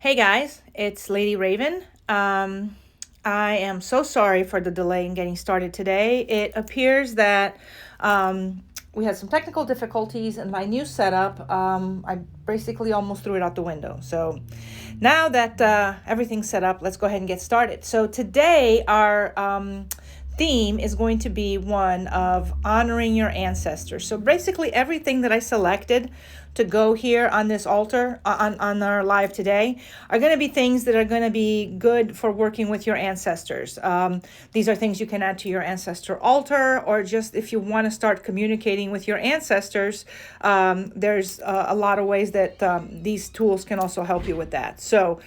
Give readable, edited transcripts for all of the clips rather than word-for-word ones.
Hey guys, it's Lady Raven. I am so sorry for the delay in getting started today. It appears that we had some technical difficulties in my new setup. I basically almost threw it out the window. So now that everything's set up, let's go ahead and get started. So today our theme is going to be one of honoring your ancestors. So basically everything that I selected to go here on this altar on our live today are going to be things that are going to be good for working with your ancestors. These are things you can add to your ancestor altar, or just if you want to start communicating with your ancestors, there's a lot of ways that these tools can also help you with that. So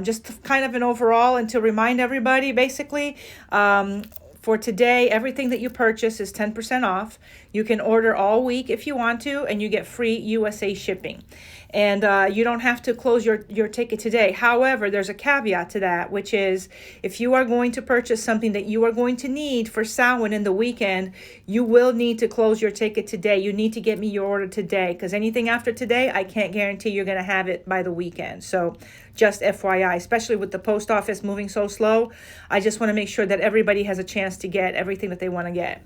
just kind of an overall, and to remind everybody, basically, for today, everything that you purchase is 10% off. You can order all week if you want to, and you get free USA shipping. And you don't have to close your ticket today. However, there's a caveat to that, which is if you are going to purchase something that you are going to need for Samhain in the weekend, you will need to close your ticket today. You need to get me your order today, because anything after today, I can't guarantee you're going to have it by the weekend. So just FYI, especially with the post office moving so slow, I just want to make sure that everybody has a chance to get everything that they want to get.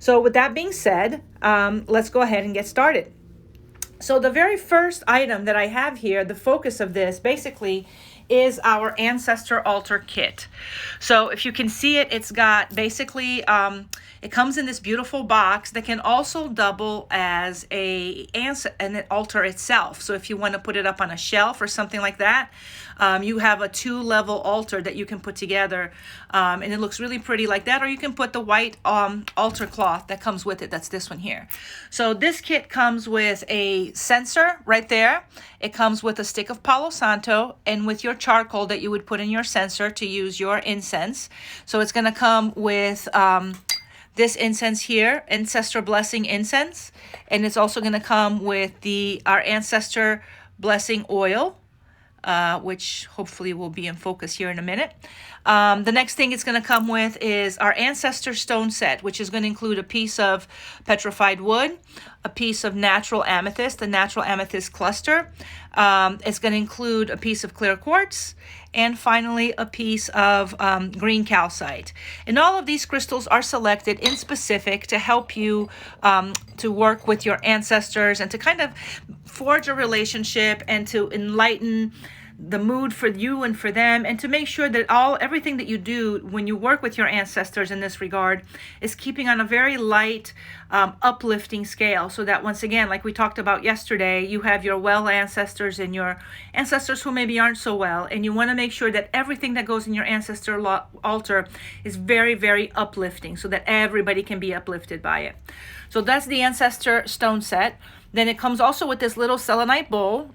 So with that being said, let's go ahead and get started. So the very first item that I have here, the focus of this basically is our Ancestor Altar Kit. So if you can see it, it's got basically, it comes in this beautiful box that can also double as an altar itself. So if you want to put it up on a shelf or something like that, you have a 2-level altar that you can put together, and it looks really pretty like that. Or you can put the white altar cloth that comes with it. That's this one here. So this kit comes with a censer right there. It comes with a stick of Palo Santo and with your charcoal that you would put in your censer to use your incense. So it's going to come with this incense here, Ancestor Blessing Incense, and it's also going to come with our Ancestor Blessing Oil, which hopefully will be in focus here in a minute. The next thing it's going to come with is our Ancestor Stone Set, which is going to include a piece of petrified wood, a piece of natural amethyst, the natural amethyst cluster. It's going to include a piece of clear quartz, and finally a piece of green calcite. And all of these crystals are selected in specific to help you to work with your ancestors and to kind of forge a relationship and to enlighten the mood for you and for them, and to make sure that everything that you do when you work with your ancestors in this regard is keeping on a very light, uplifting scale, so that once again, like we talked about yesterday, you have your well ancestors and your ancestors who maybe aren't so well, and you want to make sure that everything that goes in your ancestor altar is very, very uplifting, so that everybody can be uplifted by it. So that's the Ancestor Stone Set. Then it comes also with this little selenite bowl.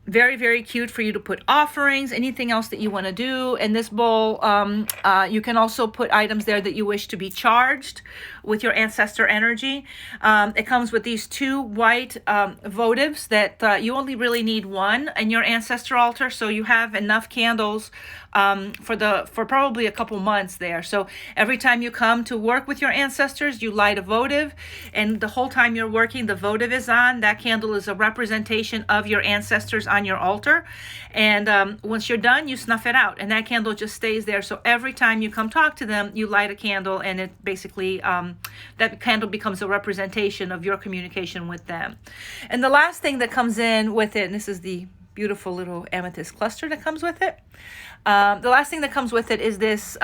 Very, very cute for you to put offerings, anything else that you want to do. In this bowl, you can also put items there that you wish to be charged with your ancestor energy. It comes with these 2 white votives that you only really need one in your ancestor altar, so you have enough candles for probably a couple months there. So every time you come to work with your ancestors, you light a votive, and the whole time you're working, the votive is on. That candle is a representation of your ancestors on your altar, and once you're done, you snuff it out, and that candle just stays there. So every time you come talk to them, you light a candle, and it basically that candle becomes a representation of your communication with them. And the last thing that comes in with it, and this is the beautiful little amethyst cluster that comes with it. The last thing that comes with it is this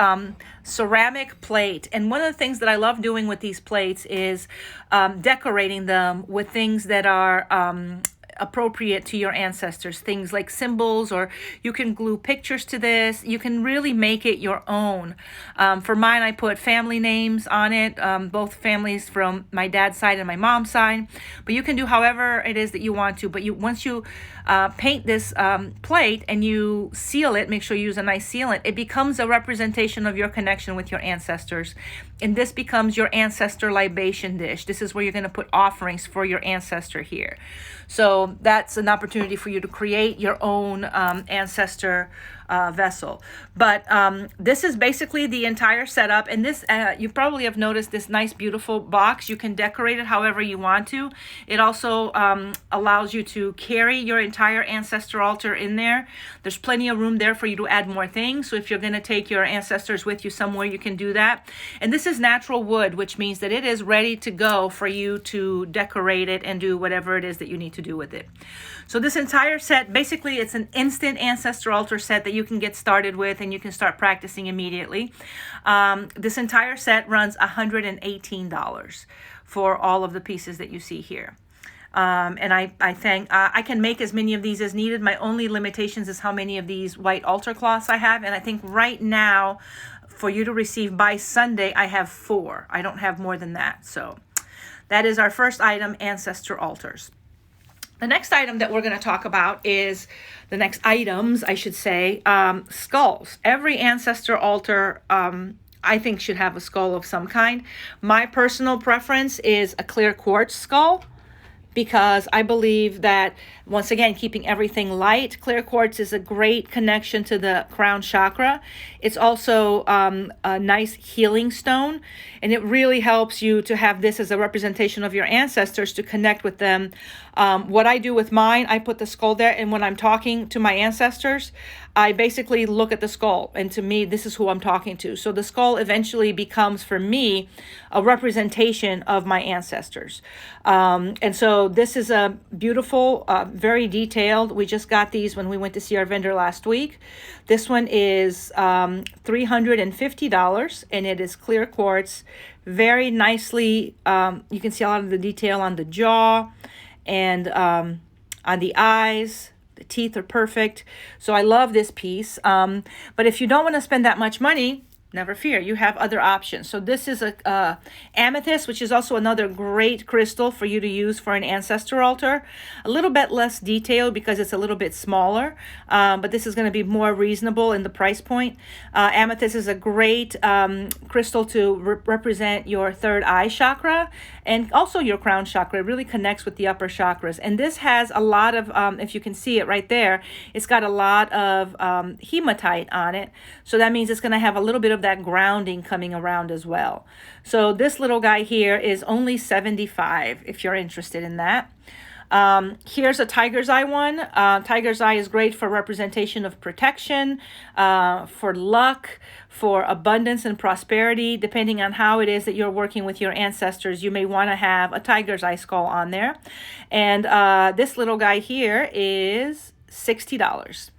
ceramic plate. And one of the things that I love doing with these plates is decorating them with things that are appropriate to your ancestors, things like symbols, or you can glue pictures to this. You can really make it your own. For mine, I put family names on it, both families from my dad's side and my mom's side, but you can do however it is that you want to. But once you paint this plate and you seal it, make sure you use a nice sealant, it becomes a representation of your connection with your ancestors. And this becomes your ancestor libation dish. This is where you're going to put offerings for your ancestor here. So that's an opportunity for you to create your own ancestor vessel. But this is basically the entire setup. And this, you probably have noticed this nice, beautiful box. You can decorate it however you want to. It also allows you to carry your entire ancestor altar in there. There's plenty of room there for you to add more things. So if you're going to take your ancestors with you somewhere, you can do that. And this is natural wood, which means that it is ready to go for you to decorate it and do whatever it is that you need to do with it. So this entire set, basically it's an instant ancestor altar set that you can get started with, and you can start practicing immediately. This entire set runs $118 for all of the pieces that you see here. And I can make as many of these as needed. My only limitations is how many of these white altar cloths I have. And I think right now, for you to receive by Sunday, I have 4. I don't have more than that. So that is our first item, ancestor altars. The next item that we're going to talk about is, the next items, I should say, skulls. Every ancestor altar, I think, should have a skull of some kind. My personal preference is a clear quartz skull, because I believe that, once again, keeping everything light, clear quartz is a great connection to the crown chakra. It's also a nice healing stone, and it really helps you to have this as a representation of your ancestors, to connect with them. What I do with mine, I put the skull there, and when I'm talking to my ancestors, I basically look at the skull, and to me, this is who I'm talking to. So the skull eventually becomes, for me, a representation of my ancestors. And so this is a beautiful, very detailed. We just got these when we went to see our vendor last week. This one is $350, and it is clear quartz. Very nicely, you can see a lot of the detail on the jaw and on the eyes. The teeth are perfect. So I love this piece. But if you don't want to spend that much money, never fear, you have other options. So this is a amethyst, which is also another great crystal for you to use for an ancestor altar. A little bit less detailed because it's a little bit smaller, but this is going to be more reasonable in the price point. Amethyst is a great crystal to represent your third eye chakra and also your crown chakra. It really connects with the upper chakras. And this has a lot of, if you can see it right there, it's got a lot of hematite on it. So that means it's going to have a little bit of that grounding coming around as well. So this little guy here is only $75 if you're interested in that. Here's a tiger's eye one. Tiger's eye is great for representation of protection, for luck, for abundance and prosperity. Depending on how it is that you're working with your ancestors, you may want to have a tiger's eye skull on there. And this little guy here is $60.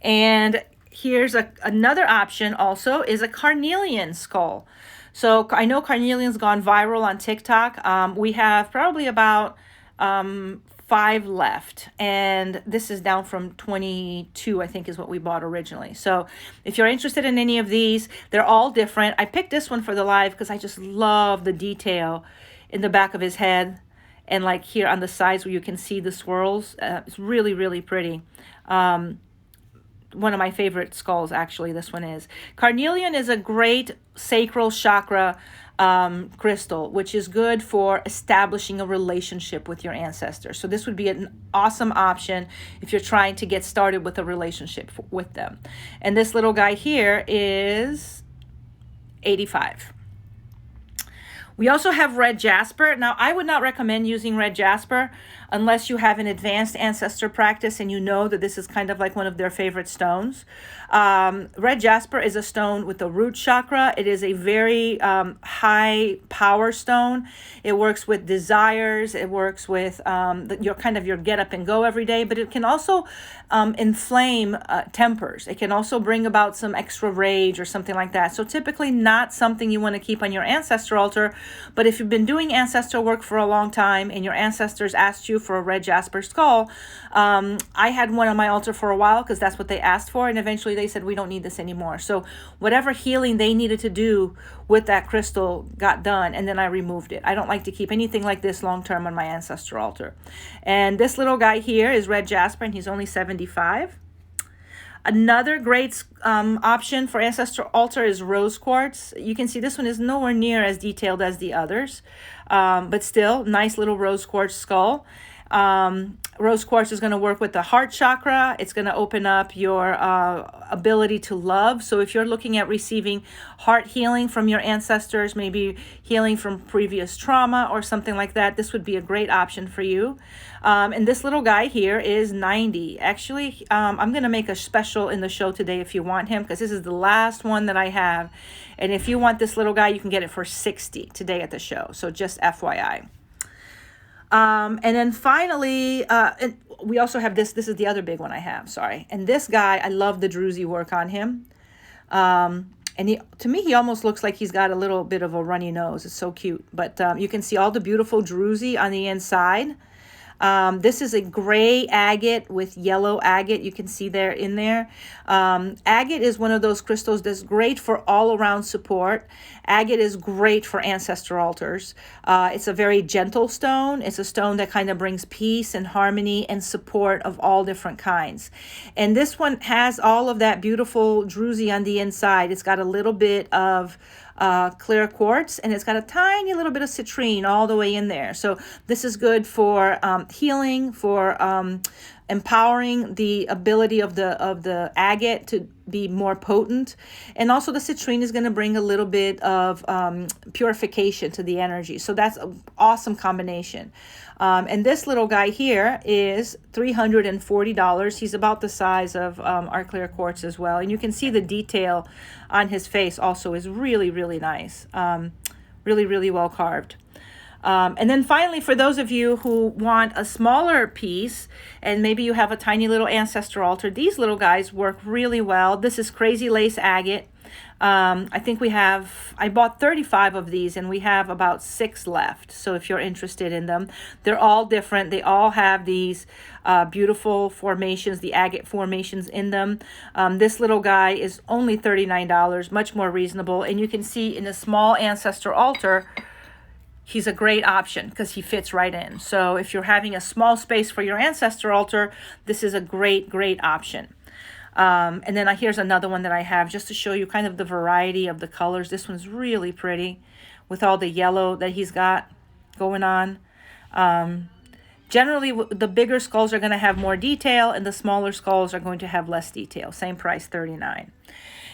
And here's another option also, is a carnelian skull. So I know carnelian's gone viral on TikTok. We have probably about 5 left, and this is down from 22, I think, is what we bought originally. So if you're interested in any of these, they're all different. I picked this one for the live because I just love the detail in the back of his head, and like here on the sides where you can see the swirls. It's really, really pretty. One of my favorite skulls, actually, this one is. Carnelian is a great sacral chakra crystal, which is good for establishing a relationship with your ancestors. So this would be an awesome option if you're trying to get started with a relationship with them. And this little guy here is $85. We also have red jasper. Now, I would not recommend using red jasper unless you have an advanced ancestor practice and you know that this is kind of like one of their favorite stones. Red jasper is a stone with the root chakra. It is a very high power stone. It works with desires. It works with your get up and go every day, but it can also inflame tempers. It can also bring about some extra rage or something like that. So typically not something you want to keep on your ancestor altar. But if you've been doing ancestor work for a long time and your ancestors asked you for a red jasper skull, I had one on my altar for a while because that's what they asked for, and eventually they said we don't need this anymore. So whatever healing they needed to do with that crystal got done, and then I removed it. I don't like to keep anything like this long term on my ancestor altar. And this little guy here is red jasper, and he's only $75. Another great option for ancestor altar is rose quartz. You can see this one is nowhere near as detailed as the others, but still nice little rose quartz skull. Rose quartz is going to work with the heart chakra. It's going to open up your ability to love. So if you're looking at receiving heart healing from your ancestors, maybe healing from previous trauma or something like that, this would be a great option for you. And this little guy here is 90. Actually, I'm going to make a special in the show today if you want him, because this is the last one that I have. And if you want this little guy, you can get it for 60 today at the show. So just FYI. And then finally, and we also have this. This is the other big one I have. Sorry. And this guy, I love the druzy work on him. And to me, he almost looks like he's got a little bit of a runny nose. It's so cute. But you can see all the beautiful druzy on the inside. This is a gray agate with yellow agate. You can see there in there. Agate is one of those crystals that's great for all around support. Agate is great for ancestor altars. It's a very gentle stone. It's a stone that kind of brings peace and harmony and support of all different kinds. And this one has all of that beautiful druzy on the inside. It's got a little bit of clear quartz, and it's got a tiny little bit of citrine all the way in there. So this is good for healing, for empowering the ability of the agate to be more potent, and also the citrine is going to bring a little bit of purification to the energy. So that's an awesome combination. And this little guy here is $340. He's about the size of our clear quartz as well. And you can see the detail on his face also is really, really nice. Really, really well carved. And then finally, for those of you who want a smaller piece, and maybe you have a tiny little ancestor altar, these little guys work really well. This is Crazy Lace Agate. I think I bought 35 of these, and we have about 6 left. So if you're interested in them, they're all different. They all have these beautiful formations, the agate formations in them. This little guy is only $39, much more reasonable. And you can see in a small ancestor altar, he's a great option because he fits right in. So if you're having a small space for your ancestor altar, this is a great, great option. And then here's another one that I have just to show you kind of the variety of the colors. This one's really pretty with all the yellow that he's got going on. Generally, the bigger skulls are going to have more detail, and the smaller skulls are going to have less detail. Same price, $39.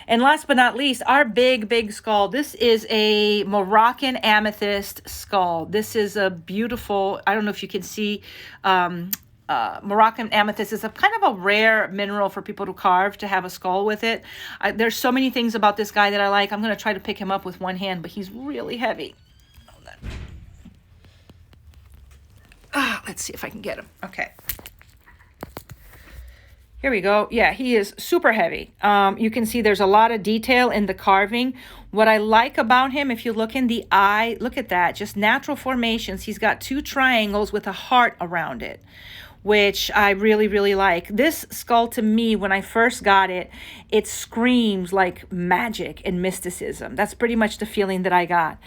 And last but not least, our big skull. This is a Moroccan amethyst skull. This is a beautiful, I don't know if you can see, Moroccan amethyst is a kind of a rare mineral for people to carve, to have a skull with it. There's so many things about this guy that I like. I'm going to try to pick him up with one hand, but he's really heavy. Let's see if I can get him. Okay. Here we go. Yeah, he is super heavy. You can see there's a lot of detail in the carving. What I like about him, if you look in the eye, look at that, just natural formations. He's got 2 triangles with a heart around it, which I really, really like. This skull, to me, when I first got it, it screams like magic and mysticism. That's pretty much the feeling that I got.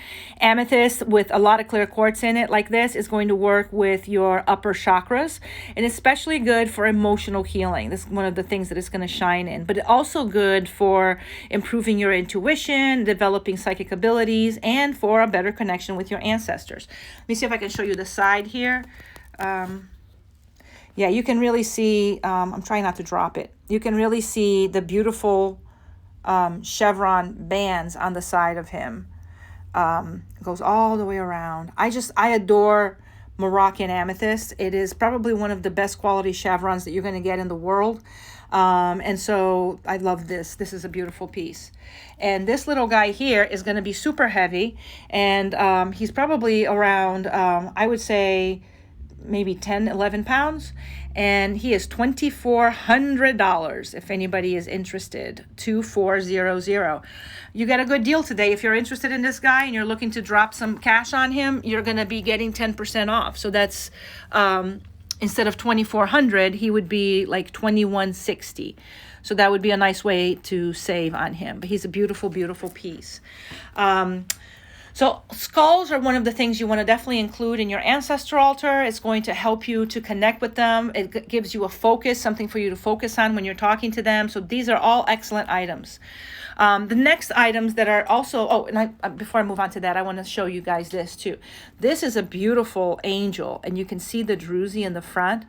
Amethyst with a lot of clear quartz in it like this is going to work with your upper chakras, and especially good for emotional healing. This is one of the things that it's going to shine in, but also good for improving your intuition, developing psychic abilities, and for a better connection with your ancestors. Let me see if I can show you the side here. Yeah, you can really see, I'm trying not to drop it. You can really see the beautiful chevron bands on the side of him. It goes all the way around. I adore Moroccan amethyst. It is probably one of the best quality chevrons that you're going to get in the world. And so I love this. This is a beautiful piece. And this little guy here is going to be super heavy. And he's probably around, I would say, maybe 10, 11 pounds. And he is $2,400 if anybody is interested. 2400. You get a good deal today. If you're interested in this guy and you're looking to drop some cash on him, you're going to be getting 10% off. So that's instead of $2,400, he would be like $2,160. So that would be a nice way to save on him. But he's a beautiful, beautiful piece. So skulls are one of the things you want to definitely include in your ancestor altar. It's going to help you to connect with them. It gives you a focus, something for you to focus on when you're talking to them. So these are all excellent items. The next items that are also, oh, and before I move on to that, I want to show you guys this too. This is a beautiful angel, and you can see the druzy in the front.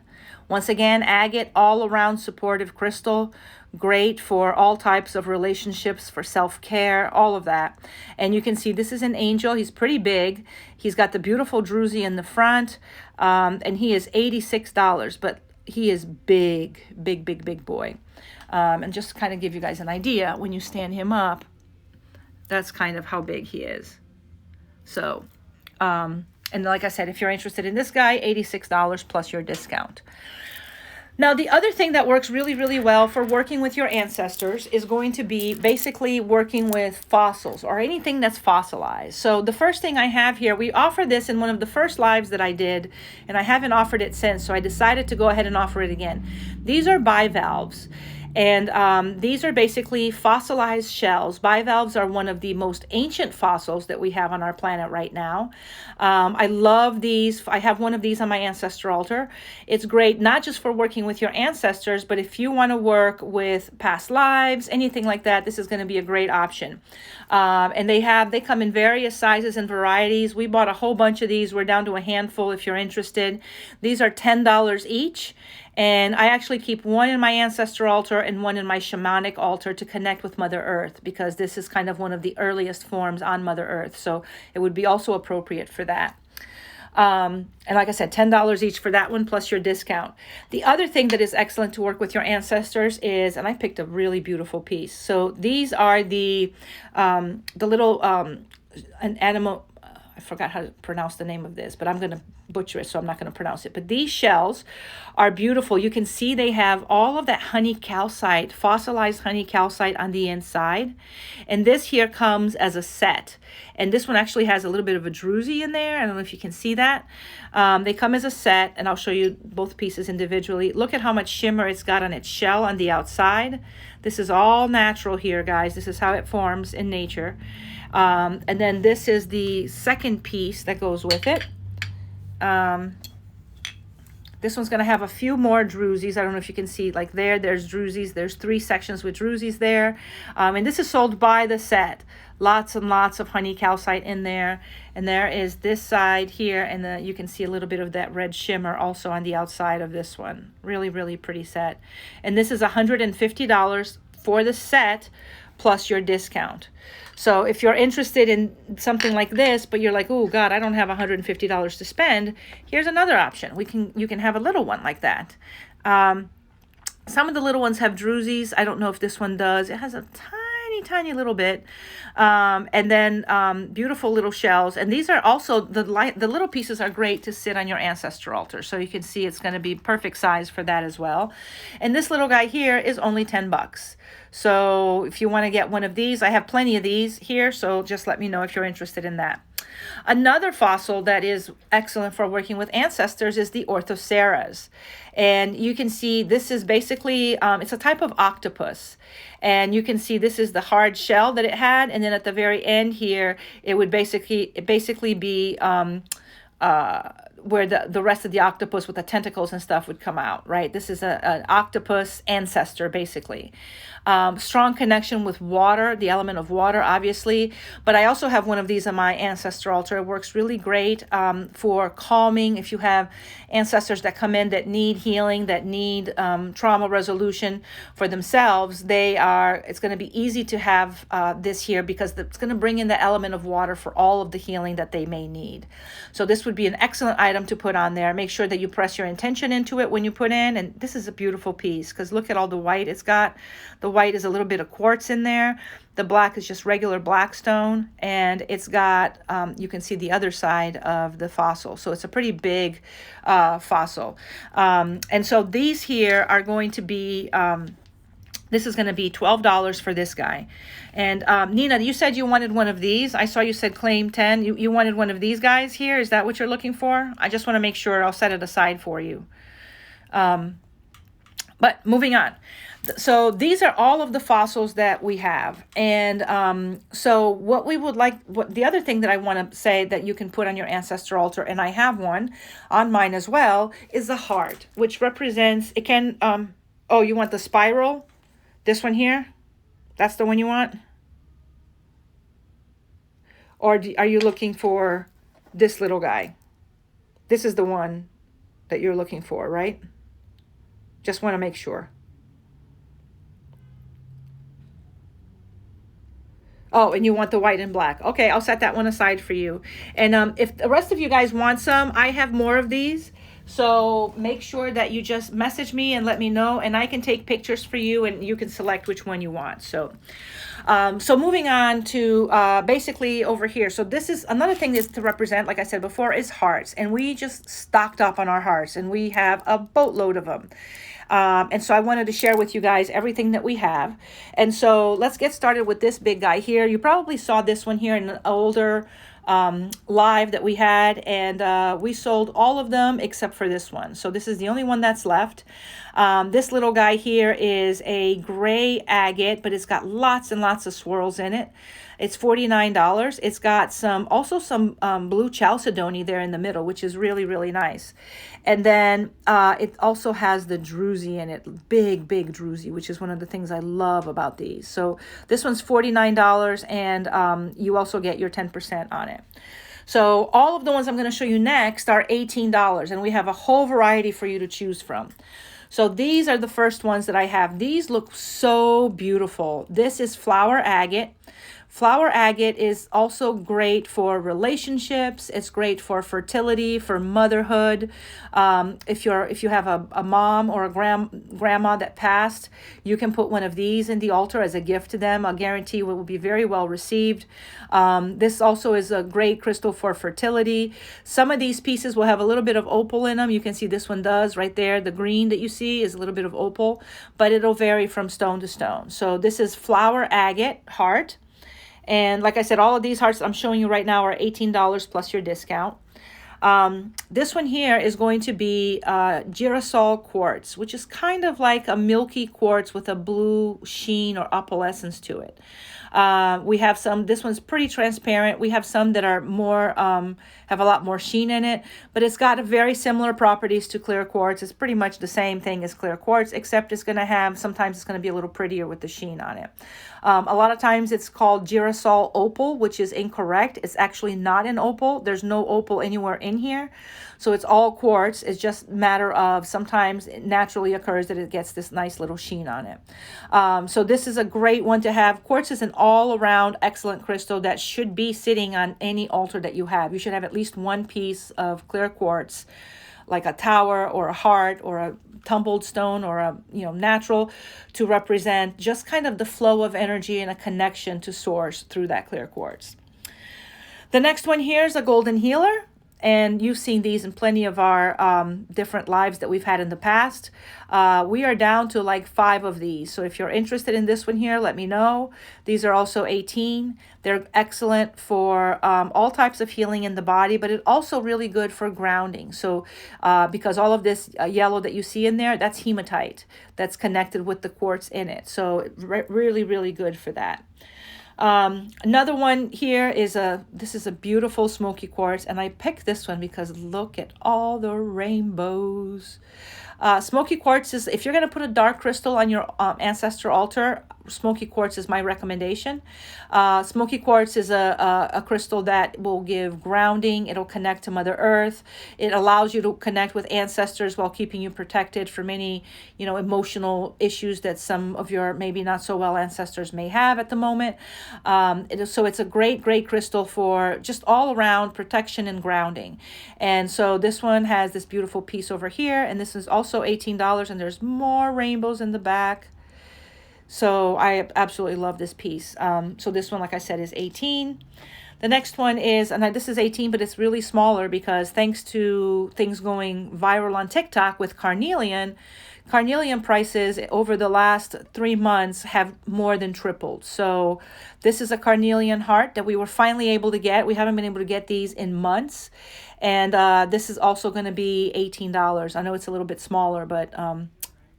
Once again, agate, all around supportive crystal, great for all types of relationships, for self-care, all of that. And you can see this is an angel. He's pretty big. He's got the beautiful druzy in the front, and he is $86, but he is big, big, big, big boy. And just to kind of give you guys an idea, when you stand him up, that's kind of how big he is. So, and like I said, if you're interested in this guy, $86 plus your discount. Now, the other thing that works really, really well for working with your ancestors is going to be basically working with fossils or anything that's fossilized. So the first thing I have here, we offered this in one of the first lives that I did, and I haven't offered it since, so I decided to go ahead and offer it again. These are bivalves. And these are basically fossilized shells. Bivalves are one of the most ancient fossils that we have on our planet right now. I love these. I have one of these on my ancestor altar. It's great, not just for working with your ancestors, but if you want to work with past lives, anything like that, this is going to be a great option. And they come in various sizes and varieties. We bought a whole bunch of these. We're down to a handful if you're interested. These are $10 each. And I actually keep one in my ancestor altar and one in my shamanic altar to connect with Mother Earth, because this is kind of one of the earliest forms on Mother Earth. So it would be also appropriate for that. And like I said, $10 each for that one plus your discount. The other thing that is excellent to work with your ancestors is, and I picked a really beautiful piece. So these are the little an animal. I forgot how to pronounce the name of this, but I'm going to butcher it, so I'm not going to pronounce it. But these shells are beautiful. You can see they have all of that honey calcite, fossilized honey calcite on the inside. And this here comes as a set. And this one actually has a little bit of a druzy in there. I don't know if you can see that. They come as a set, and I'll show you both pieces individually. Look at how much shimmer it's got on its shell on the outside. This is all natural here, guys. This is how it forms in nature. And then this is the second piece that goes with it. This one's going to have a few more druzies. I don't know if you can see, like there's druzies. There's 3 sections with druzies there. And this is sold by the set. Lots and lots of honey calcite in there. And there is this side here, and you can see a little bit of that red shimmer also on the outside of this one. Really, really pretty set. And this is $150 for the set plus your discount. So if you're interested in something like this, but you're like, oh God, I don't have $150 to spend, here's another option. You can have a little one like that. Some of the little ones have druzies. I don't know if this one does. It has a tiny little bit. And then beautiful little shells. And these are also, the little pieces are great to sit on your ancestor altar. So you can see it's going to be perfect size for that as well. And this little guy here is only $10. So if you want to get one of these, I have plenty of these here. So just let me know if you're interested in that. Another fossil that is excellent for working with ancestors is the Orthoseras. And you can see this is basically, it's a type of octopus. And you can see this is the hard shell that it had. And then at the very end here, it would basically be where the rest of the octopus with the tentacles and stuff would come out, right? This is an octopus ancestor, basically. Strong connection with water, the element of water, obviously. But I also have one of these on my ancestor altar. It works really great for calming. If you have ancestors that come in that need healing, that need trauma resolution for themselves, it's going to be easy to have this here, because it's going to bring in the element of water for all of the healing that they may need. So this would be an excellent item to put on there. Make sure that you press your intention into it when you put in. And this is a beautiful piece, because look at all the white it's got. The white is a little bit of quartz in there. The black is just regular black stone, and it's got, you can see the other side of the fossil. So it's a pretty big fossil. And so these here are going to be, this is going to be $12 for this guy. And Nina, you said you wanted one of these. I saw you said claim 10. You wanted one of these guys here. Is that what you're looking for? I just want to make sure I'll set it aside for you. But moving on. So these are all of the fossils that we have. And so what we would like, the other thing that I want to say that you can put on your ancestor altar, and I have one on mine as well, is the heart, which represents, it can, oh, you want the spiral? This one here? That's the one you want? Or are you looking for this little guy? This is the one that you're looking for, right? Just want to make sure. Oh, and you want the white and black. Okay, I'll set that one aside for you. And if the rest of you guys want some, I have more of these. So make sure that you just message me and let me know, and I can take pictures for you, and you can select which one you want. So moving on to basically over here. So this is another thing is to represent, like I said before, is hearts. And we just stocked up on our hearts, and we have a boatload of them. And so I wanted to share with you guys everything that we have. And so let's get started with this big guy here. You probably saw this one here in an older live that we had, and we sold all of them except for this one. So this is the only one that's left. This little guy here is a gray agate, but it's got lots and lots of swirls in it. It's $49. It's got also some blue chalcedony there in the middle, which is really, really nice. And then it also has the druzy in it, big druzy, which is one of the things I love about these. So this one's $49, and you also get your 10% on it. So all of the ones I'm going to show you next are $18, and we have a whole variety for you to choose from. So these are the first ones that I have. These look so beautiful. This is flower agate. Flower agate is also great for relationships. It's great for fertility, for motherhood. If you have a mom or a grandma that passed, you can put one of these in the altar as a gift to them. I guarantee it will be very well received. This also is a great crystal for fertility. Some of these pieces will have a little bit of opal in them. You can see this one does right there. The green that you see is a little bit of opal, but it'll vary from stone to stone. So this is flower agate heart. And like I said, all of these hearts I'm showing you right now are $18 plus your discount. This one here is going to be Gyrosol Quartz, which is kind of like a milky quartz with a blue sheen or opalescence to it. We have some, this one's pretty transparent. We have some that are more, have a lot more sheen in it, but it's got very similar properties to clear quartz. It's pretty much the same thing as clear quartz, except it's going to have, sometimes it's going to be a little prettier with the sheen on it. A lot of times it's called Gyrosol Opal, which is incorrect. It's actually not an opal. There's no opal anywhere in here. So it's all quartz. It's just a matter of sometimes it naturally occurs that it gets this nice little sheen on it. So this is a great one to have. Quartz is an all-around excellent crystal that should be sitting on any altar that you have. You should have at least one piece of clear quartz, like a tower or a heart or a tumbled stone or a natural, to represent just kind of the flow of energy and a connection to source through that clear quartz. The next one here is a golden healer. And you've seen these in plenty of our different lives that we've had in the past. We are down to like 5 of these. So if you're interested in this one here, let me know. These are also 18. They're excellent for all types of healing in the body, but it's also really good for grounding. So because all of this yellow that you see in there, that's hematite that's connected with the quartz in it. So really, really good for that. Another one here is this is a beautiful smoky quartz, and I picked this one because look at all the rainbows. Smoky quartz is, if you're going to put a dark crystal on your ancestor altar, smoky quartz is my recommendation. Smoky quartz is a crystal that will give grounding. It'll connect to Mother Earth. It allows you to connect with ancestors while keeping you protected from any, emotional issues that some of your maybe not so well ancestors may have at the moment. So it's a great crystal for just all around protection and grounding. And so this one has this beautiful piece over here, and this is also $18, and there's more rainbows in the back. So I absolutely love this piece. So this one, like I said, is 18. The next one is, and this is 18, but it's really smaller because thanks to things going viral on TikTok with Carnelian prices over the last 3 months have more than tripled. So this is a Carnelian heart that we were finally able to get. We haven't been able to get these in months. And this is also going to be $18. I know it's a little bit smaller, but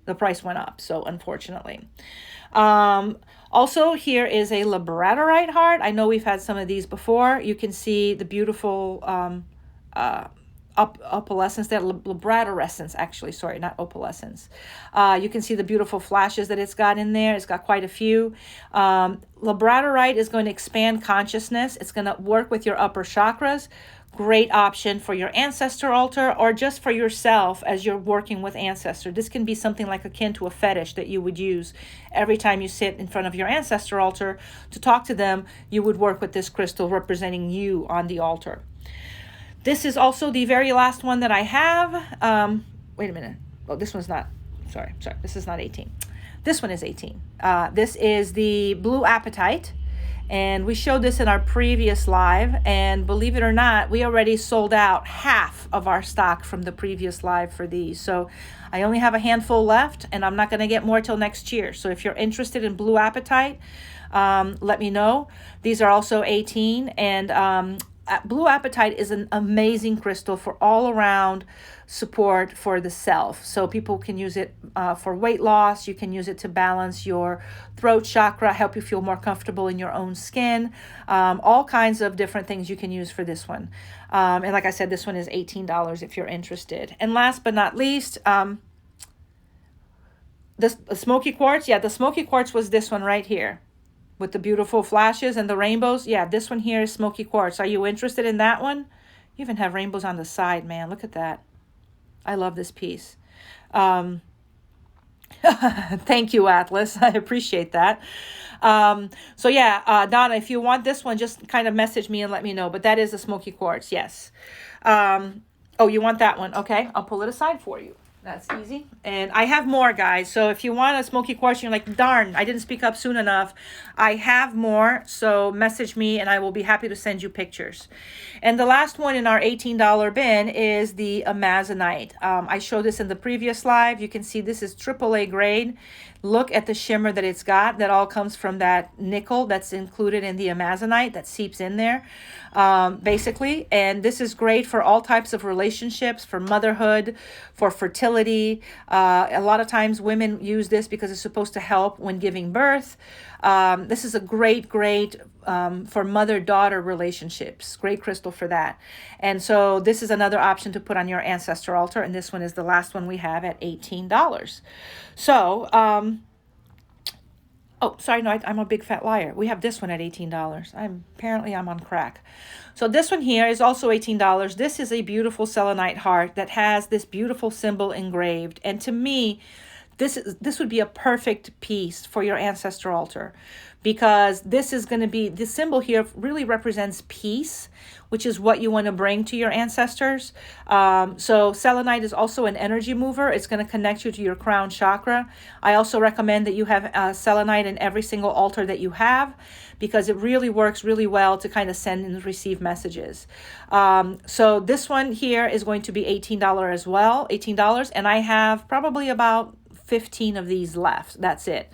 the price went up, so unfortunately. Also, here is a Labradorite heart. I know we've had some of these before. You can see the beautiful opalescence, that labradorescence, actually, sorry, not opalescence. You can see the beautiful flashes that it's got in there. It's got quite a few. Labradorite is going to expand consciousness. It's going to work with your upper chakras. Great option for your ancestor altar or just for yourself as you're working with ancestor. This can be something like akin to a fetish that you would use every time you sit in front of your ancestor altar to talk to them. You would work with this crystal representing you on the altar. This is also the very last one that I have. Wait a minute. Oh, this one's not. Sorry. This is not 18. This one is 18. This is the Blue Apatite. And we showed this in our previous live. And believe it or not, we already sold out half of our stock from the previous live for these. So I only have a handful left, and I'm not going to get more till next year. So if you're interested in Blue Apatite, let me know. These are also 18. And Blue Apatite is an amazing crystal for all around support for the self. So people can use it for weight loss. You can use it to balance your throat chakra, help you feel more comfortable in your own skin. All kinds of different things you can use for this one. And like I said, this one is $18 if you're interested. And last but not least, the Smoky Quartz. Yeah, the Smoky Quartz was this one right here, with the beautiful flashes and the rainbows. Yeah, this one here is Smoky Quartz. Are you interested in that one? You even have rainbows on the side, man. Look at that. I love this piece. Thank you, Atlas. I appreciate that. So yeah, Donna, if you want this one, just kind of message me and let me know. But that is the Smoky Quartz, yes. Oh, you want that one? Okay, I'll pull it aside for you. That's easy. And I have more, guys. So if you want a Smoky Quartz, you're like, darn, I didn't speak up soon enough. I have more. So message me and I will be happy to send you pictures. And the last one in our $18 bin is the Amazonite. I showed this in the previous live. You can see this is AAA grade. Look at the shimmer that it's got. That all comes from that nickel that's included in the Amazonite that seeps in there, basically. And this is great for all types of relationships, for motherhood, for fertility. A lot of times women use this because it's supposed to help when giving birth. This is a great for mother-daughter relationships. Great crystal for that. And so this is another option to put on your ancestor altar. And this one is the last one we have at $18. So, oh, sorry, no, I'm a big fat liar. We have this one at $18. Apparently I'm on crack. So this one here is also $18. This is a beautiful selenite heart that has this beautiful symbol engraved. And to me, this would be a perfect piece for your ancestor altar, because this is going to be, the symbol here really represents peace, which is what you want to bring to your ancestors. So selenite is also an energy mover. It's going to connect you to your crown chakra. I also recommend that you have selenite in every single altar that you have, because it really works really well to kind of send and receive messages. So this one here is going to be $18 as well, $18. And I have probably about 15 of these left. That's it.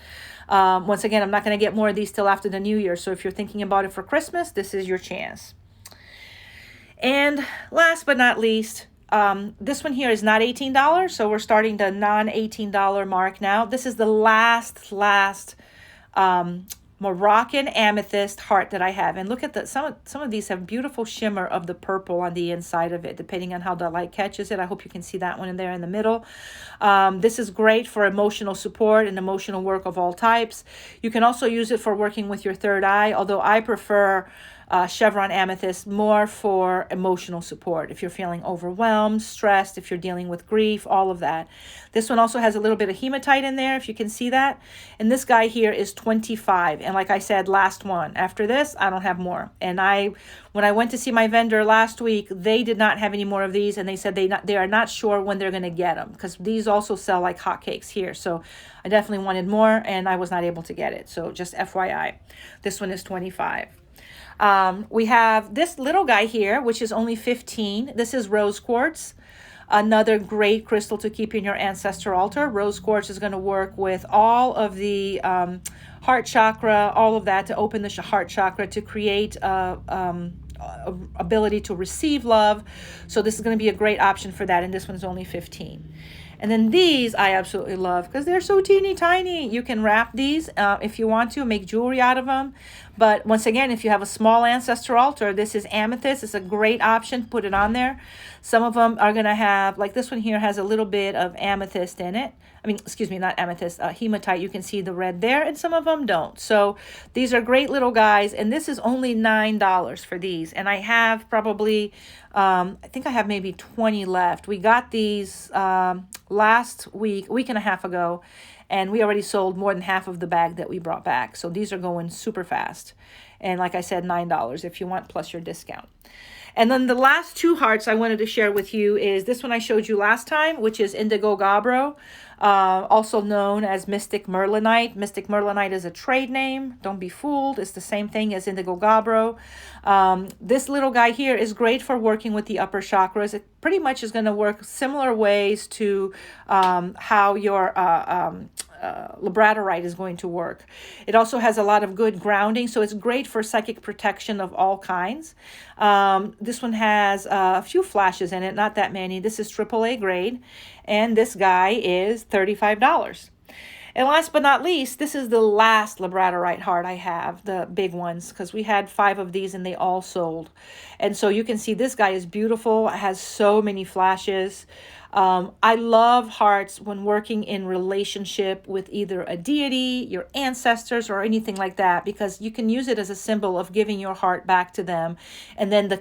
Once again, I'm not going to get more of these till after the new year. So if you're thinking about it for Christmas, this is your chance. And last but not least, this one here is not $18. So we're starting the non-$18 mark now. This is the last Moroccan amethyst heart that I have. And look at some of these have beautiful shimmer of the purple on the inside of it, depending on how the light catches it. I hope you can see that one in there in the middle. This is great for emotional support and emotional work of all types. You can also use it for working with your third eye, although I prefer chevron amethyst more for emotional support. If you're feeling overwhelmed, stressed, if you're dealing with grief, all of that. This one also has a little bit of hematite in there, if you can see that. And this guy here is 25. And like I said, last one. After this, I don't have more. And when I went to see my vendor last week, they did not have any more of these. And they said they are not sure when they're going to get them, because these also sell like hotcakes here. So I definitely wanted more and I was not able to get it. So just FYI, this one is 25. We have this little guy here, which is only 15. This is rose quartz, another great crystal to keep in your ancestor altar. Rose quartz is going to work with all of the heart chakra, all of that, to open the heart chakra, to create ability to receive love. So this is going to be a great option for that. And this one's only 15. And then these I absolutely love because they're so teeny tiny. You can wrap these if you want to, make jewelry out of them. But once again, if you have a small ancestor altar, this is amethyst. It's a great option. Put it on there. Some of them are going to have, like this one here has a little bit of amethyst in it. I mean, excuse me, not amethyst, hematite. You can see the red there, and some of them don't. So these are great little guys, and this is only $9 for these. And I have probably, I think I have maybe 20 left. We got these last week and a half ago, and we already sold more than half of the bag that we brought back. So these are going super fast. And like I said, $9 if you want, plus your discount. And then the last two hearts I wanted to share with you is this one I showed you last time, which is Indigo Gabbro, also known as Mystic Merlinite. Mystic Merlinite is a trade name. Don't be fooled. It's the same thing as Indigo Gabbro. This little guy here is great for working with the upper chakras. It pretty much is going to work similar ways to how your Labradorite is going to work. It also has a lot of good grounding, so it's great for psychic protection of all kinds. This one has a few flashes in it, not that many. This is AAA grade, and this guy is $35. And last but not least, this is the last Labradorite heart I have, the big ones, because we had 5 of these and they all sold. And so you can see this guy is beautiful. It has so many flashes. I love hearts when working in relationship with either a deity, your ancestors, or anything like that, because you can use it as a symbol of giving your heart back to them. And then the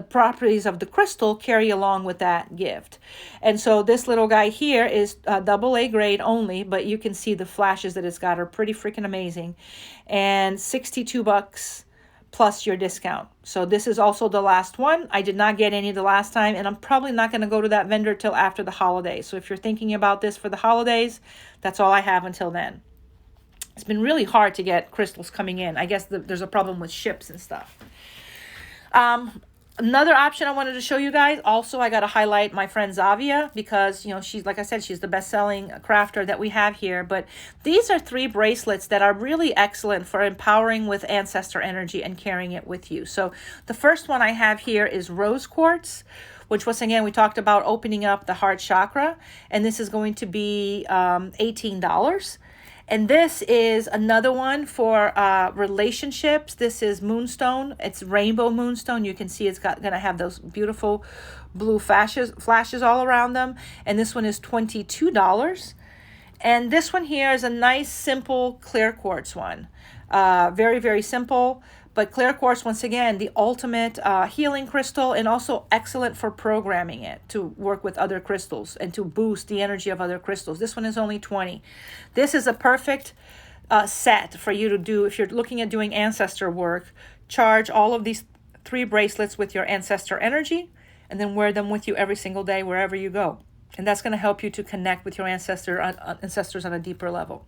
properties of the crystal carry along with that gift. And so this little guy here is AA grade only, but you can see the flashes that it's got are pretty freaking amazing. And $62 plus your discount. So this is also the last one. I did not get any the last time, and I'm probably not going to go to that vendor till after the holidays. So if you're thinking about this for the holidays, that's all I have until then. It's been really hard to get crystals coming in. I guess there's a problem with ships and stuff. Another option I wanted to show you guys, also I got to highlight my friend Zavia, because, you know, she's, like I said, she's the best-selling crafter that we have here. But these are 3 bracelets that are really excellent for empowering with ancestor energy and carrying it with you. So the first one I have here is rose quartz, which once again, we talked about opening up the heart chakra. And this is going to be $18. And this is another one for relationships. This is moonstone. It's rainbow moonstone. You can see it's going to have those beautiful blue flashes all around them. And this one is $22. And this one here is a nice, simple clear quartz one. Very, very simple. But clear quartz, once again, the ultimate healing crystal, and also excellent for programming it to work with other crystals and to boost the energy of other crystals. This one is only $20. This is a perfect set for you to do if you're looking at doing ancestor work. Charge all of these 3 bracelets with your ancestor energy, and then wear them with you every single day wherever you go. And that's going to help you to connect with your ancestors on a deeper level.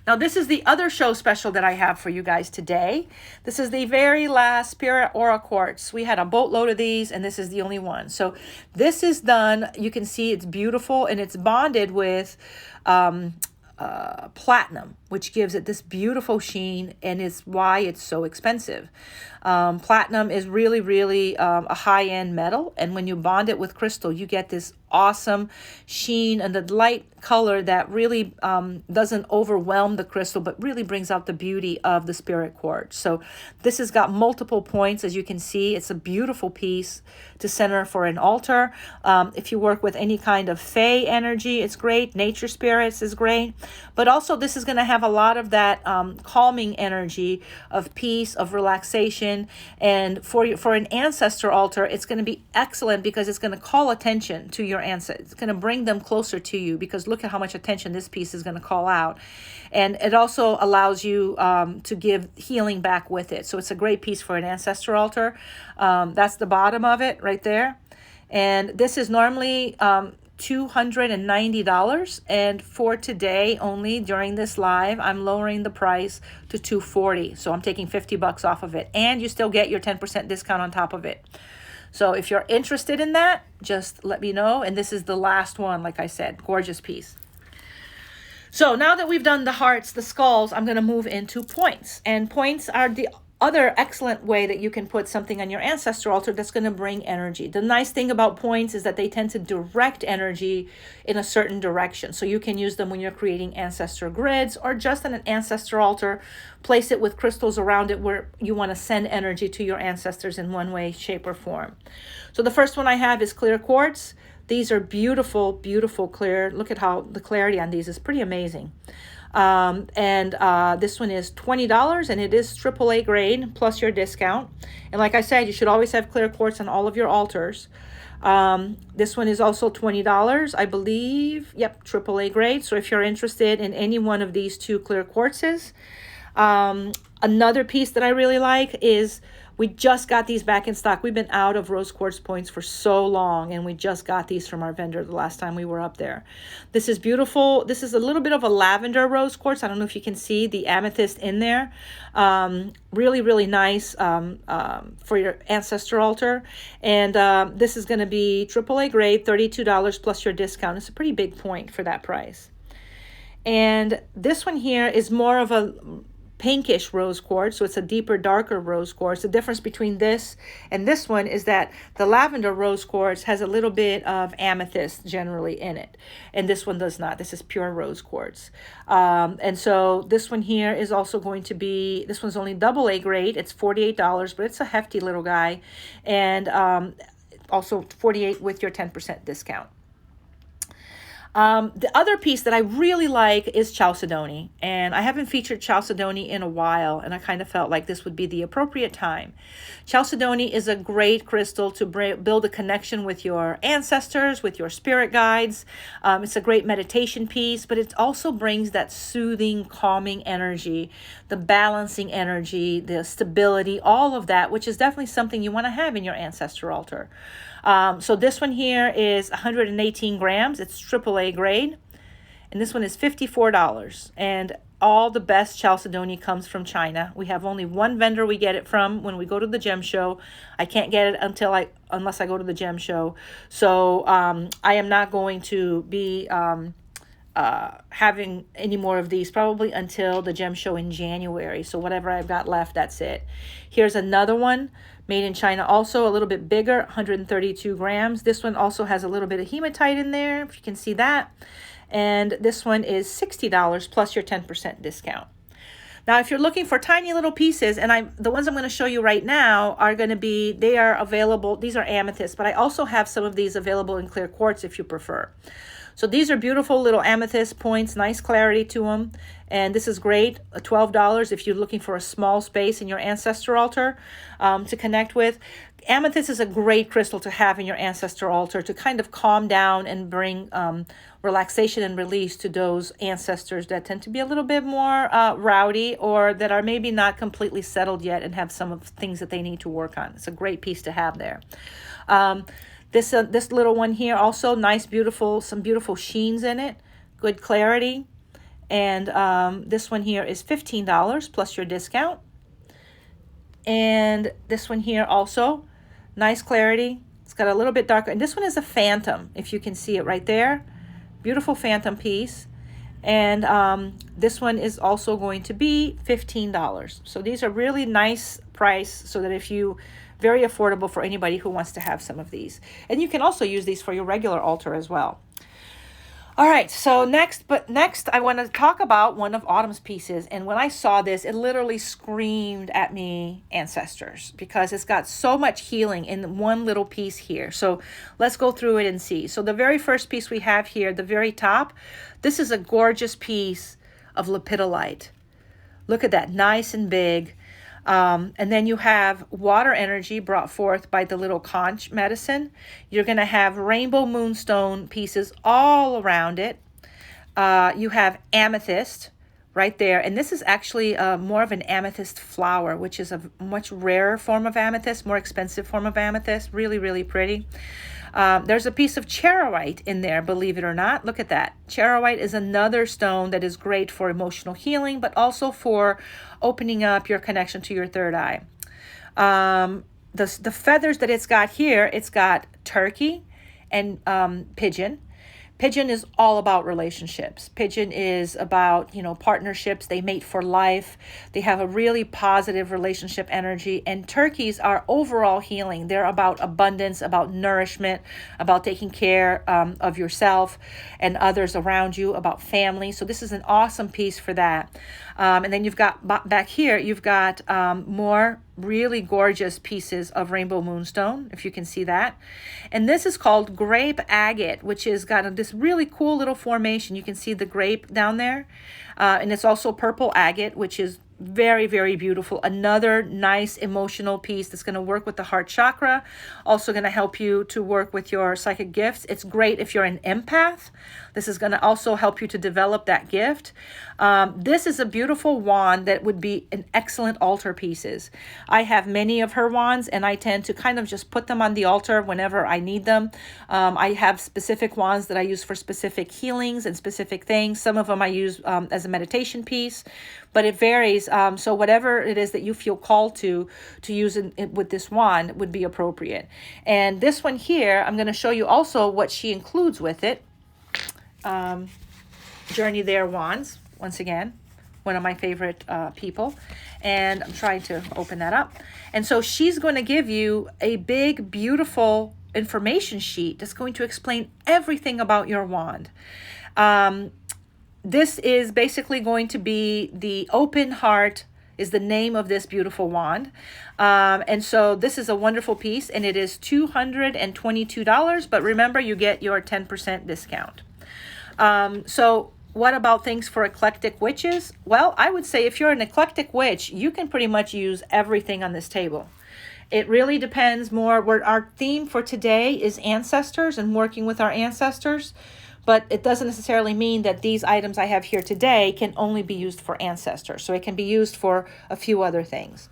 Now, this is the other show special that I have for you guys today. This is the very last Spirit Aura Quartz. We had a boatload of these, and this is the only one. So this is done. You can see it's beautiful, and it's bonded with platinum, which gives it this beautiful sheen, and is why it's so expensive. Platinum is really, really a high-end metal, and when you bond it with crystal, you get this awesome sheen and the light color that really doesn't overwhelm the crystal, but really brings out the beauty of the spirit quartz. So this has got multiple points. As you can see, it's a beautiful piece to center for an altar. If you work with any kind of fae energy, it's great. Nature spirits is great. But also this is going to have a lot of that calming energy of peace, of relaxation. And for an ancestor altar, it's going to be excellent because it's going to call attention to your ancestors. It's going to bring them closer to you, because look at how much attention this piece is going to call out. And it also allows you to give healing back with it. So it's a great piece for an ancestor altar. That's the bottom of it right there. And this is normally $290, and for today only, during this live, I'm lowering the price to $240. So I'm taking $50 off of it, and you still get your 10% discount on top of it. So if you're interested in that, just let me know. And this is the last one, like I said, gorgeous piece. So now that we've done the hearts, the skulls, I'm going to move into points. And points are the other excellent way that you can put something on your ancestor altar that's going to bring energy. The nice thing about points is that they tend to direct energy in a certain direction. So you can use them when you're creating ancestor grids or just on an ancestor altar. Place it with crystals around it where you want to send energy to your ancestors in one way, shape, or form. So the first one I have is clear quartz. These are beautiful, beautiful clear. Look at how the clarity on these is pretty amazing. This one is $20 and it is AAA grade plus your discount. And like I said, you should always have clear quartz on all of your altars. This one is also $20, I believe. Yep, AAA grade. So if you're interested in any one of these two clear quartzes, another piece that I really like is we just got these back in stock. We've been out of rose quartz points for so long, and we just got these from our vendor the last time we were up there. This is beautiful. This is a little bit of a lavender rose quartz. I don't know if you can see the amethyst in there. Really, really nice for your ancestor altar. And this is going to be AAA grade, $32 plus your discount. It's a pretty big point for that price. And this one here is more of a pinkish rose quartz, so it's a deeper, darker rose quartz. The difference between this and this one is that the lavender rose quartz has a little bit of amethyst generally in it, and this one does not. This is pure rose quartz. And so this one here is also going to be, this one's only AA grade. It's $48, but it's a hefty little guy, and also $48 with your 10% discount. The other piece that I really like is Chalcedony, and I haven't featured Chalcedony in a while, and I kind of felt like this would be the appropriate time. Chalcedony is a great crystal to build a connection with your ancestors, with your spirit guides. It's a great meditation piece, but it also brings that soothing, calming energy, the balancing energy, the stability, all of that, which is definitely something you want to have in your ancestor altar. So this one here is 118 grams. It's AAA grade. And this one is $54. And all the best Chalcedony comes from China. We have only one vendor we get it from when we go to the gem show. I can't get it unless I go to the gem show. So I am not going to be having any more of these probably until the gem show in January. So whatever I've got left, that's it. Here's another one made in China, also a little bit bigger, 132 grams. This one also has a little bit of hematite in there, if you can see that. And this one is $60 plus your 10% discount. Now, if you're looking for tiny little pieces, and the ones I'm going to show you right now are going to be, they are available. These are amethyst, but I also have some of these available in clear quartz if you prefer. So these are beautiful little amethyst points, nice clarity to them. And this is great, $12 if you're looking for a small space in your ancestor altar to connect with. Amethyst is a great crystal to have in your ancestor altar to kind of calm down and bring relaxation and release to those ancestors that tend to be a little bit more rowdy, or that are maybe not completely settled yet and have some of the things that they need to work on. It's a great piece to have there. This little one here also nice, beautiful, some beautiful sheens in it, good clarity. And this one here is $15 plus your discount. And this one here also, nice clarity. It's got a little bit darker. And this one is a phantom, if you can see it right there. Beautiful phantom piece. And this one is also going to be $15. So these are really nice price, so that if you, very affordable for anybody who wants to have some of these. And you can also use these for your regular altar as well. All right, so next I want to talk about one of Autumn's pieces. And when I saw this, it literally screamed at me, ancestors, because it's got so much healing in one little piece here. So let's go through it and see. So the very first piece we have here, the very top, this is a gorgeous piece of lepidolite. Look at that, nice and big. And then you have water energy brought forth by the little conch medicine. You're going to have rainbow moonstone pieces all around it. You have amethyst right there. And this is actually more of an amethyst flower, which is a much rarer form of amethyst, more expensive form of amethyst. Really, really pretty. There's a piece of charoite in there, believe it or not. Look at that. Charoite is another stone that is great for emotional healing, but also for opening up your connection to your third eye. The feathers that it's got here, it's got turkey and pigeon. Pigeon is all about relationships. Pigeon is about, you know, partnerships. They mate for life. They have a really positive relationship energy. And turkeys are overall healing. They're about abundance, about nourishment, about taking care of yourself and others around you, about family. So this is an awesome piece for that. And then you've got back here, you've got more really gorgeous pieces of rainbow moonstone, if you can see that. And this is called Grape Agate, which is got this really cool little formation. You can see the grape down there. And it's also purple agate, which is very, very beautiful. Another nice emotional piece that's going to work with the heart chakra. Also going to help you to work with your psychic gifts. It's great if you're an empath. This is going to also help you to develop that gift. This is a beautiful wand that would be an excellent altar pieces. I have many of her wands, and I tend to kind of just put them on the altar whenever I need them. I have specific wands that I use for specific healings and specific things. Some of them I use as a meditation piece, but it varies. So whatever it is that you feel called to use with this wand would be appropriate. And this one here, I'm going to show you also what she includes with it. Journey There wands, once again, one of my favorite people. And I'm trying to open that up. And so she's going to give you a big, beautiful information sheet that's going to explain everything about your wand. This is basically going to be the Open Heart is the name of this beautiful wand. And so this is a wonderful piece, and it is $222. But remember, you get your 10% discount. So what about things for eclectic witches? Well, I would say if you're an eclectic witch, you can pretty much use everything on this table. It really depends more. Our theme for today is ancestors and working with our ancestors. But it doesn't necessarily mean that these items I have here today can only be used for ancestors. So it can be used for a few other things.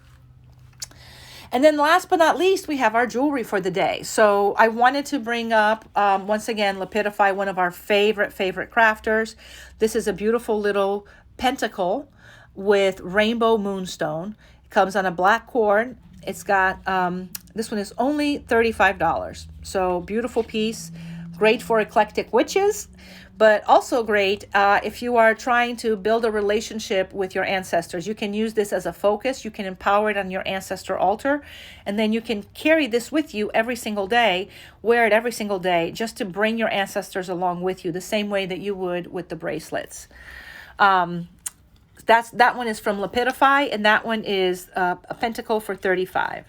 And then last but not least, we have our jewelry for the day. So I wanted to bring up, once again, Lapidify, one of our favorite crafters. This is a beautiful little pentacle with rainbow moonstone. It comes on a black cord. It's got, this one is only $35. So beautiful piece. Great for eclectic witches, but also great if you are trying to build a relationship with your ancestors. You can use this as a focus. You can empower it on your ancestor altar, and then you can carry this with you every single day, wear it every single day, just to bring your ancestors along with you, the same way that you would with the bracelets. That one is from Lapidify, and that one is a pentacle for $35.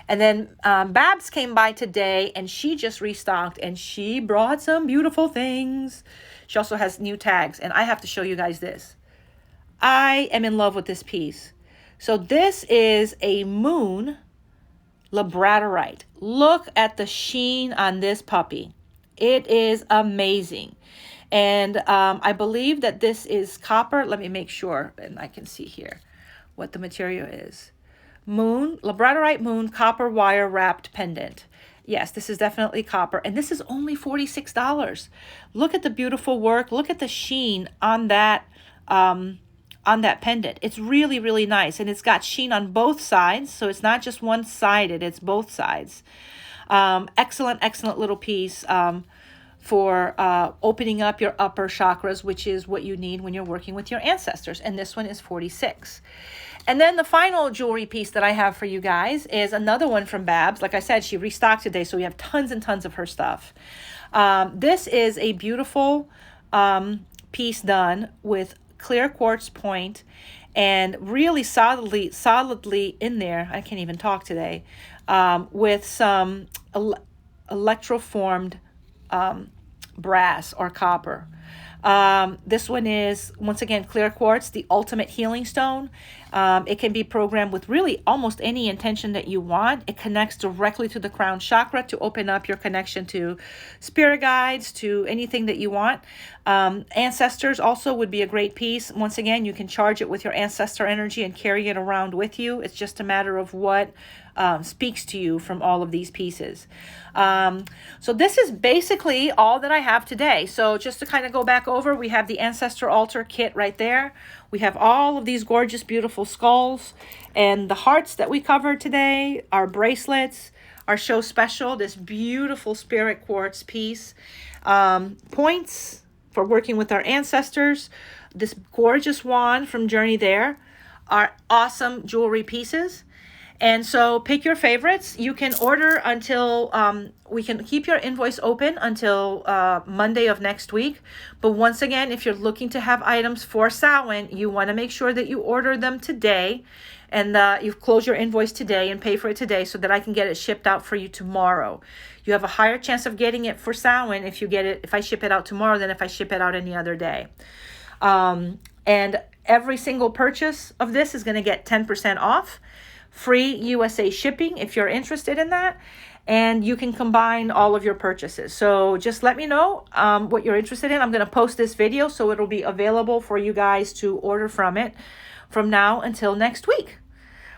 And then Babs came by today, and she just restocked, and she brought some beautiful things. She also has new tags, and I have to show you guys this. I am in love with this piece. So this is a moon Labradorite. Look at the sheen on this puppy. It is amazing. And I believe that this is copper. Let me make sure, and I can see here what the material is. Moon, Labradorite moon, copper wire wrapped pendant. Yes, this is definitely copper. And this is only $46. Look at the beautiful work. Look at the sheen on that pendant. It's really, really nice. And it's got sheen on both sides. So it's not just one-sided, it's both sides. Excellent little piece for opening up your upper chakras, which is what you need when you're working with your ancestors. And this one is $46. And then the final jewelry piece that I have for you guys is another one from Babs. Like I said, she restocked today, so we have tons and tons of her stuff. This is a beautiful piece done with clear quartz point and really solidly in there. I can't even talk today. With some electroformed brass or copper. This one is, once again, clear quartz, the ultimate healing stone. It can be programmed with really almost any intention that you want. It connects directly to the crown chakra to open up your connection to spirit guides, to anything that you want. Ancestors also would be a great piece. Once again, you can charge it with your ancestor energy and carry it around with you. It's just a matter of what speaks to you from all of these pieces. So this is basically all that I have today. So just to kind of go back over, we have the Ancestor Altar Kit right there. We have all of these gorgeous, beautiful skulls and the hearts that we covered today, our bracelets, our show special, this beautiful spirit quartz piece. Points for working with our ancestors. This gorgeous wand from Journey There. Our awesome jewelry pieces. And so pick your favorites. You can order until, we can keep your invoice open until Monday of next week. But once again, if you're looking to have items for Samhain, you want to make sure that you order them today. And you close your invoice today and pay for it today so that I can get it shipped out for you tomorrow. You have a higher chance of getting it for Samhain if you get it, if I ship it out tomorrow than if I ship it out any other day. And every single purchase of this is going to get 10% off. Free USA shipping if you're interested in that. And you can combine all of your purchases. So just let me know what you're interested in. I'm going to post this video so it'll be available for you guys to order from it from now until next week.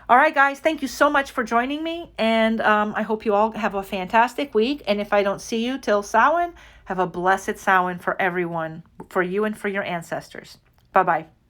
All right, guys, thank you so much for joining me. And I hope you all have a fantastic week. And if I don't see you till Samhain, have a blessed Samhain for everyone, for you and for your ancestors. Bye-bye.